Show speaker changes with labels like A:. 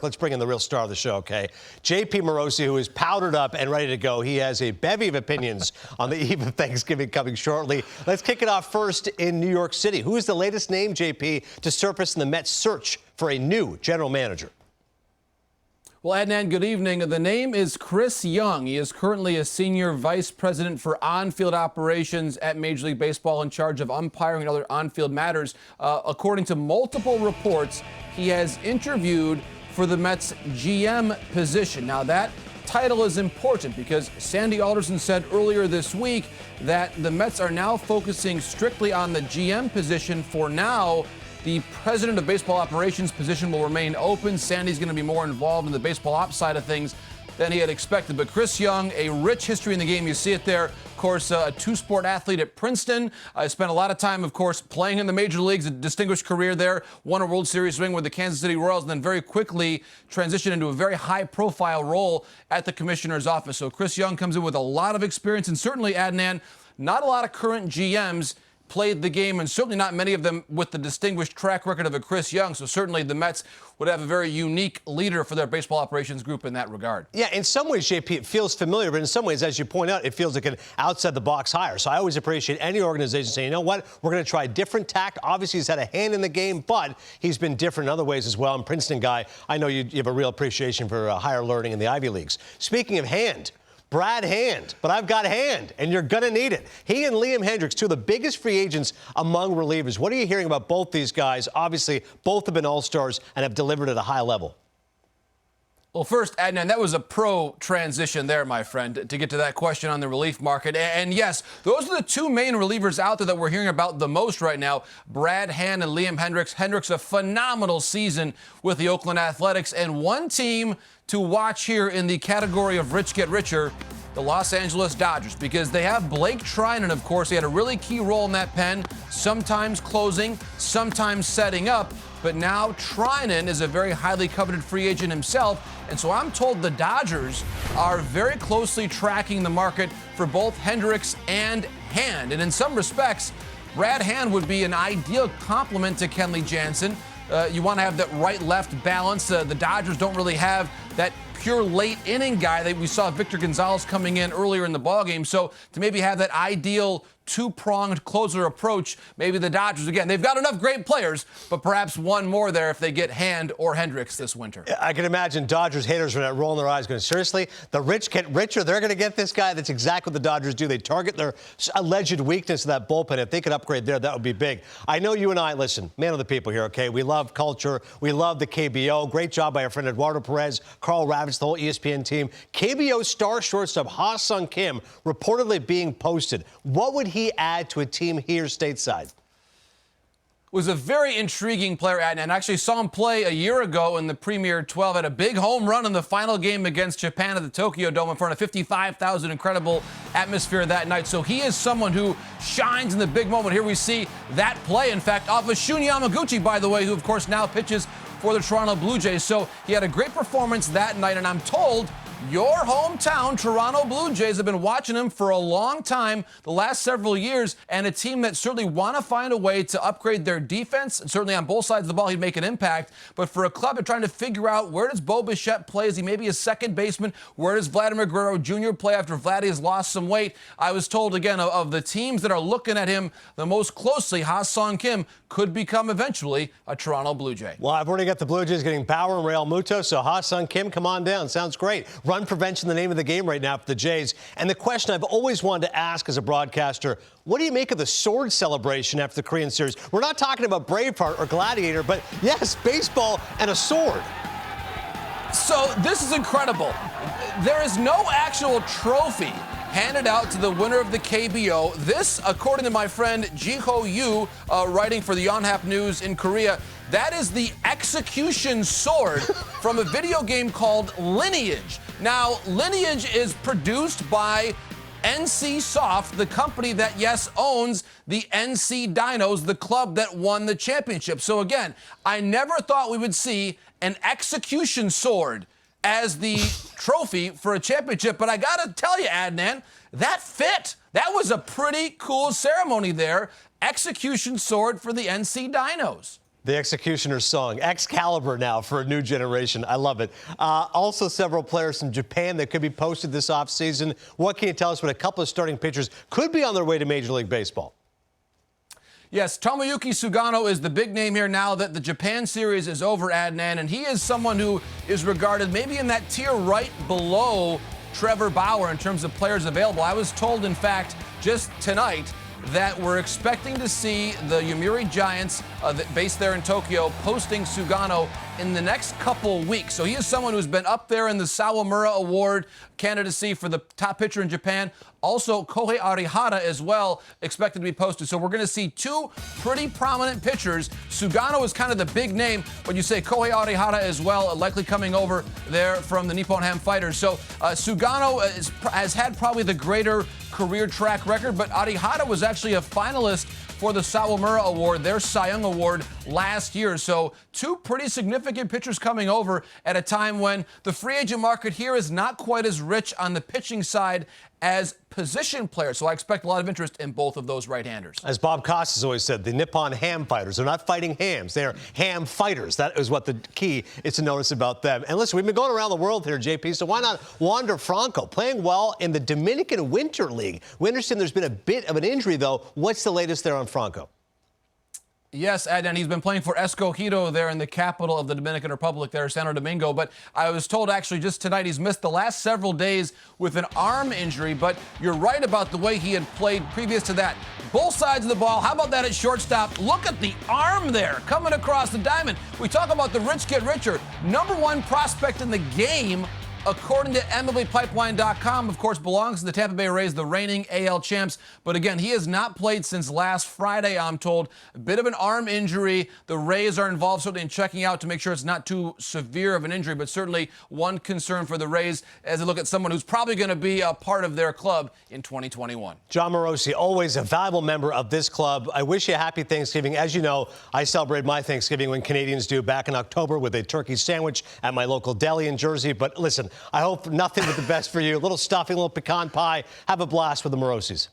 A: Let's bring in the real star of the show, okay? J.P. Morosi, who is powdered up and ready to go. He has a bevy of opinions on the eve of Thanksgiving coming shortly. Let's kick it off first in New York City. Who is the latest name, J.P., to surface in the Mets' search for a new general manager?
B: Well, Adnan, good evening. The name is Chris Young. He is currently a senior vice president for on-field operations at Major League Baseball, in charge of umpiring and other on-field matters. According to multiple reports, he has interviewed for the Mets GM position. Now, that title is important because Sandy Alderson said earlier this week that the Mets are now focusing strictly on the GM position for now. The president of baseball operations position will remain open. Sandy's going to be more involved in the baseball ops side of things than he had expected. But Chris Young, a rich history in the game. You see it there. Of course, a two-sport athlete at Princeton. Spent a lot of time, of course, playing in the major leagues, a distinguished career there. Won a World Series ring with the Kansas City Royals, and then very quickly transitioned into a very high-profile role at the commissioner's office. So Chris Young comes in with a lot of experience, and certainly, Adnan, not a lot of current GMs played the game, and certainly not many of them with the distinguished track record of a Chris Young. So certainly the Mets would have a very unique leader for their baseball operations group in that regard. Yeah, in some ways, JP, it feels familiar, but in some ways, as you point out, it feels like an outside-the-box hire. So I always appreciate any organization saying, you know what, we're going to try a different tack. Obviously, he's had a hand in the game, but he's been different in other ways as well. And Princeton guy, I know you have a real appreciation for higher learning in the Ivy Leagues. Speaking of hand, Brad Hand, but I've got Hand, and you're going to need it. He and Liam Hendriks, two of the biggest free agents among relievers. What are you hearing about both these guys? Obviously, both have been all-stars and have delivered at a high level. Well, first, Adnan, that was a pro transition there, my friend, to get to that question on the relief market. And yes, those are the two main relievers out there that we're hearing about the most right now, Brad Hand and Liam Hendriks. Hendriks, a phenomenal season with the Oakland Athletics. And one team to watch here in the category of rich get richer, the Los Angeles Dodgers, because they have Blake Treinen, of course. He had a really key role in that pen, sometimes closing, sometimes setting up. But now Treinen is a very highly coveted free agent himself. And so I'm told the Dodgers are very closely tracking the market for both Hendriks and Hand. And in some respects, Brad Hand would be an ideal complement to Kenley Jansen. You want to have that right-left balance. The Dodgers don't really have that pure late inning guy that we saw Victor Gonzalez coming in earlier in the ballgame. So to maybe have that ideal two-pronged closer approach, maybe the Dodgers, again, they've got enough great players, but perhaps one more there if they get Hand or Hendriks this winter.
A: I can imagine Dodgers haters are rolling their eyes going, seriously? The rich get richer? They're going to get this guy? That's exactly what the Dodgers do. They target their alleged weakness of that bullpen. If they could upgrade there, that would be big. I know you and I, listen, man of the people here, okay? We love culture. We love the KBO. Great job by our friend Eduardo Perez, Carl Ravitch, the whole ESPN team. KBO star shortstop Ha-Sung Kim reportedly being posted. What would he add to a team here stateside?
B: Was a very intriguing player, and actually saw him play a year ago in the Premier 12. Had a big home run in the final game against Japan at the Tokyo Dome in front of 55,000. Incredible atmosphere that night. So he is someone who shines in the big moment. Here we see that play, in fact, off of Shun Yamaguchi, by the way, who, of course, now pitches for the Toronto Blue Jays. So he had a great performance that night, and I'm told your hometown, Toronto Blue Jays, have been watching him for a long time, the last several years, and a team that certainly want to find a way to upgrade their defense. And certainly on both sides of the ball, he'd make an impact. But for a club that's trying to figure out where does Bo Bichette play? Is he maybe a second baseman? Where does Vladimir Guerrero Jr. play after Vladdy has lost some weight? I was told, again, of the teams that are looking at him the most closely, Ha-Sung Kim could become eventually a Toronto Blue Jay.
A: Well, I've already got the Blue Jays getting Bauer and Real Muto, so Ha-Sung Kim, come on down. Sounds great. Run prevention, the name of the game right now for the Jays. And the question I've always wanted to ask as a broadcaster, what do you make of the sword celebration after the Korean series? We're not talking about Braveheart or Gladiator, but yes, baseball and a sword.
B: So this is incredible. There is no actual trophy handed out to the winner of the KBO. This, according to my friend Jiho Yu, writing for the Yonhap News in Korea, that is the execution sword from a video game called Lineage. Now, Lineage is produced by NC Soft, the company that, yes, owns the NC Dinos, the club that won the championship. So again, I never thought we would see an execution sword as the trophy for a championship. But I got to tell you, Adnan, that fit. That was a pretty cool ceremony there. Execution sword for the NC Dinos.
A: The Executioner's song, Excalibur now for a new generation. I love it. Also, several players from Japan that could be posted this offseason. What can you tell us when a couple of starting pitchers could be on their way to Major League Baseball?
B: Yes, Tomoyuki Sugano is the big name here now that the Japan series is over, Adnan, and he is someone who is regarded maybe in that tier right below Trevor Bauer in terms of players available. I was told, in fact, just tonight that we're expecting to see the Yomiuri Giants, based there in Tokyo, posting Sugano in the next couple weeks. So he is someone who's been up there in the Sawamura Award candidacy for the top pitcher in Japan. Also, Kohei Arihara as well, expected to be posted. So we're going to see two pretty prominent pitchers. Sugano is kind of the big name, but you say Kohei Arihara as well, likely coming over there from the Nippon Ham Fighters. So Sugano has had probably the greater career track record, but Arihara was actually a finalist for the Sawamura Award, their Cy Young Award last year. So two pretty significant pitchers coming over at a time when the free agent market here is not quite as rich on the pitching side as position players. So I expect a lot of interest in both of those right-handers.
A: As Bob Costas always said, the Nippon Ham Fighters, they're not fighting hams. They're ham fighters. That is what the key is to notice about them. And listen, we've been going around the world here, JP, so why not Wander Franco, playing well in the Dominican Winter League? We understand there's been a bit of an injury, though. What's the latest there on Franco?
B: Yes, and he's been playing for Escogido there in the capital of the Dominican Republic there, Santo Domingo. But I was told actually just tonight he's missed the last several days with an arm injury. But you're right about the way he had played previous to that. Both sides of the ball. How about that at shortstop? Look at the arm there coming across the diamond. We talk about the rich get richer. #1 prospect in the game, according to MLBpipeline.com, of course, belongs to the Tampa Bay Rays, the reigning AL champs. But again, he has not played since last Friday, I'm told. A bit of an arm injury. The Rays are involved certainly in checking out to make sure it's not too severe of an injury, but certainly one concern for the Rays as they look at someone who's probably going to be a part of their club in 2021.
A: John Morosi, always a valuable member of this club. I wish you a happy Thanksgiving. As you know, I celebrate my Thanksgiving when Canadians do back in October with a turkey sandwich at my local deli in Jersey. But listen, I hope nothing but the best for you. A little stuffing, a little pecan pie. Have a blast with the Morosis.